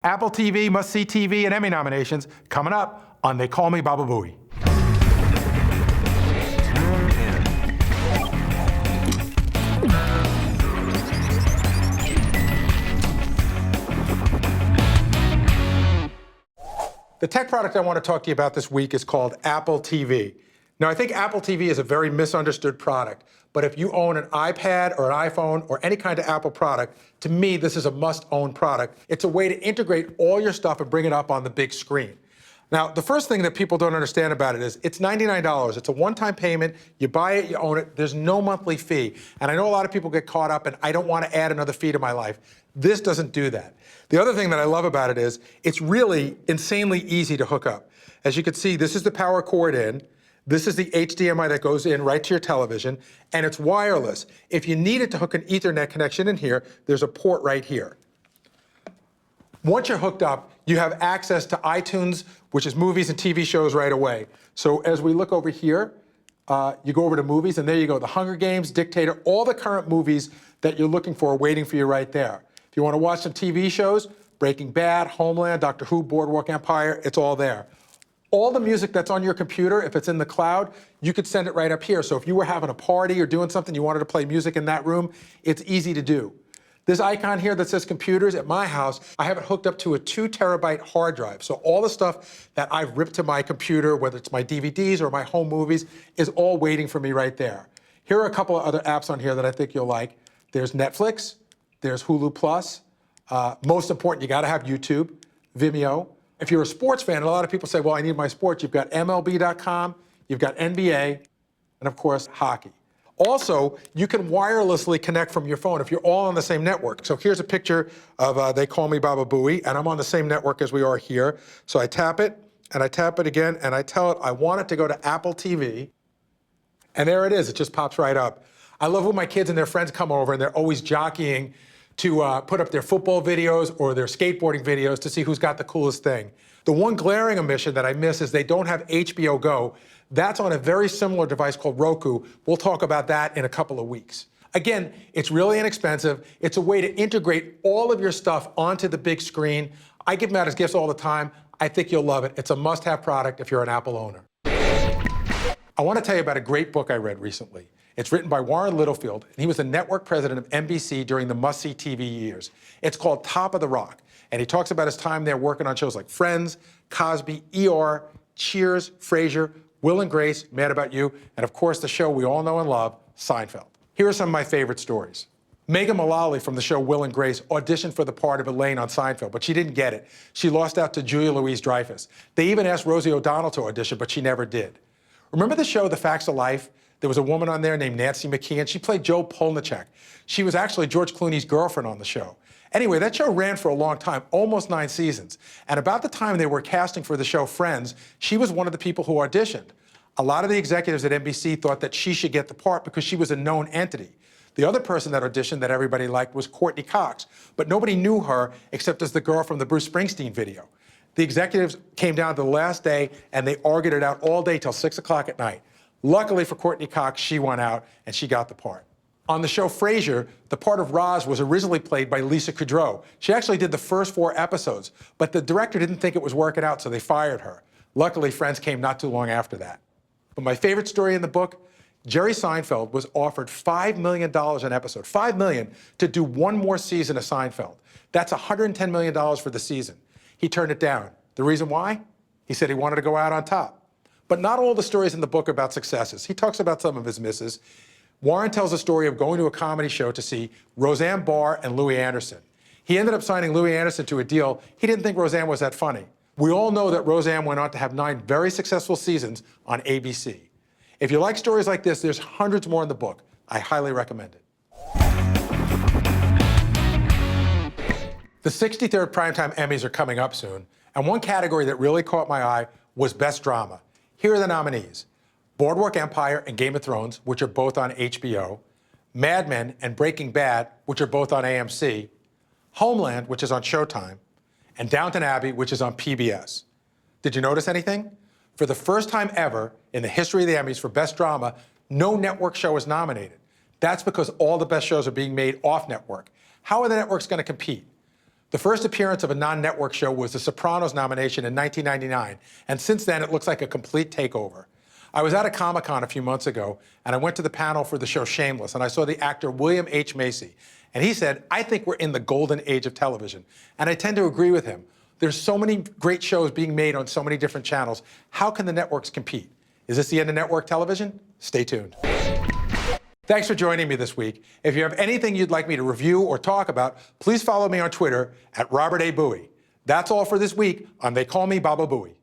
Apple TV, must-see TV, and Emmy nominations coming up on They Call Me Baba Booey. The tech product I want to talk to you about this week is called Apple TV. Now, I think Apple TV is a very misunderstood product, but if you own an iPad or an iPhone or any kind of Apple product, to me, this is a must-own product. It's a way to integrate all your stuff and bring it up on the big screen. Now, the first thing that people don't understand about it is it's $99. It's a one-time payment. You buy it, you own it. There's no monthly fee. And I know a lot of people get caught up in, I don't want to add another fee to my life. This doesn't do that. The other thing that I love about it is it's really insanely easy to hook up. As you can see, this is the power cord in. This is the HDMI that goes in right to your television, and it's wireless. If you needed to hook an Ethernet connection in here, there's a port right here. Once you're hooked up, you have access to iTunes, which is movies and TV shows right away. So as we look over here, you go over to movies, and there you go. The Hunger Games, Dictator, all the current movies that you're looking for are waiting for you right there. If you want to watch some TV shows, Breaking Bad, Homeland, Doctor Who, Boardwalk Empire, it's all there. All the music that's on your computer, if it's in the cloud, you could send it right up here. So if you were having a party or doing something, you wanted to play music in that room, it's easy to do. This icon here that says computers, at my house, I have it hooked up to a 2 terabyte hard drive. So all the stuff that I've ripped to my computer, whether it's my DVDs or my home movies, is all waiting for me right there. Here are a couple of other apps on here that I think you'll like. There's Netflix, there's Hulu Plus. Most important, you gotta have YouTube, Vimeo. If you're a sports fan, and a lot of people say, well, I need my sports, you've got MLB.com, you've got NBA, and of course, hockey. Also, you can wirelessly connect from your phone if you're all on the same network. So here's a picture of They Call Me Baba Booey, and I'm on the same network as we are here. So I tap it, and I tap it again, and I tell it I want it to go to Apple TV, and there it is. It just pops right up. I love when my kids and their friends come over, and they're always jockeying to put up their football videos or their skateboarding videos to see who's got the coolest thing. The one glaring omission that I miss is they don't have HBO Go. That's on a very similar device called Roku. We'll talk about that in a couple of weeks. Again, it's really inexpensive. It's a way to integrate all of your stuff onto the big screen. I give them out as gifts all the time. I think you'll love it. It's a must-have product if you're an Apple owner. I want to tell you about a great book I read recently. It's written by Warren Littlefield, and he was the network president of NBC during the must-see TV years. It's called Top of the Rock, and he talks about his time there working on shows like Friends, Cosby, ER, Cheers, Frasier, Will and Grace, Mad About You, and of course the show we all know and love, Seinfeld. Here are some of my favorite stories. Megan Mullally from the show Will and Grace auditioned for the part of Elaine on Seinfeld, but she didn't get it. She lost out to Julia Louis-Dreyfus. They even asked Rosie O'Donnell to audition, but she never did. Remember the show The Facts of Life? There was a woman on there named Nancy McKeon. She played Joe Polnicek. She was actually George Clooney's girlfriend on the show. Anyway, that show ran for a long time, almost 9 seasons. And about the time they were casting for the show Friends, she was one of the people who auditioned. A lot of the executives at NBC thought that she should get the part because she was a known entity. The other person that auditioned that everybody liked was Courtney Cox, but nobody knew her except as the girl from the Bruce Springsteen video. The executives came down to the last day and they argued it out all day till 6 o'clock at night. Luckily for Courtney Cox, she won out and she got the part. On the show Frasier, the part of Roz was originally played by Lisa Kudrow. She actually did the first 4 episodes, but the director didn't think it was working out, so they fired her. Luckily, Friends came not too long after that. But my favorite story in the book, Jerry Seinfeld was offered $5 million an episode, $5 million, to do one more season of Seinfeld. That's $110 million for the season. He turned it down. The reason why? He said he wanted to go out on top. But not all the stories in the book are about successes. He talks about some of his misses. Warren tells a story of going to a comedy show to see Roseanne Barr and Louis Anderson. He ended up signing Louis Anderson to a deal. He didn't think Roseanne was that funny. We all know that Roseanne went on to have 9 very successful seasons on ABC. If you like stories like this, there's hundreds more in the book. I highly recommend it. The 63rd Primetime Emmys are coming up soon, and one category that really caught my eye was Best Drama. Here are the nominees: Boardwalk Empire and Game of Thrones, which are both on HBO, Mad Men and Breaking Bad, which are both on AMC, Homeland, which is on Showtime, and Downton Abbey, which is on PBS. Did you notice anything? For the first time ever in the history of the Emmys for Best Drama, no network show is nominated. That's because all the best shows are being made off network. How are the networks going to compete? The first appearance of a non-network show was The Sopranos nomination in 1999, and since then it looks like a complete takeover. I was at a Comic-Con a few months ago, and I went to the panel for the show Shameless, and I saw the actor William H. Macy, and he said, "I think we're in the golden age of television," and I tend to agree with him. There's so many great shows being made on so many different channels. How can the networks compete? Is this the end of network television? Stay tuned. Thanks for joining me this week. If you have anything you'd like me to review or talk about, please follow me on Twitter at Robert A. Booey. That's all for this week on They Call Me Baba Booey.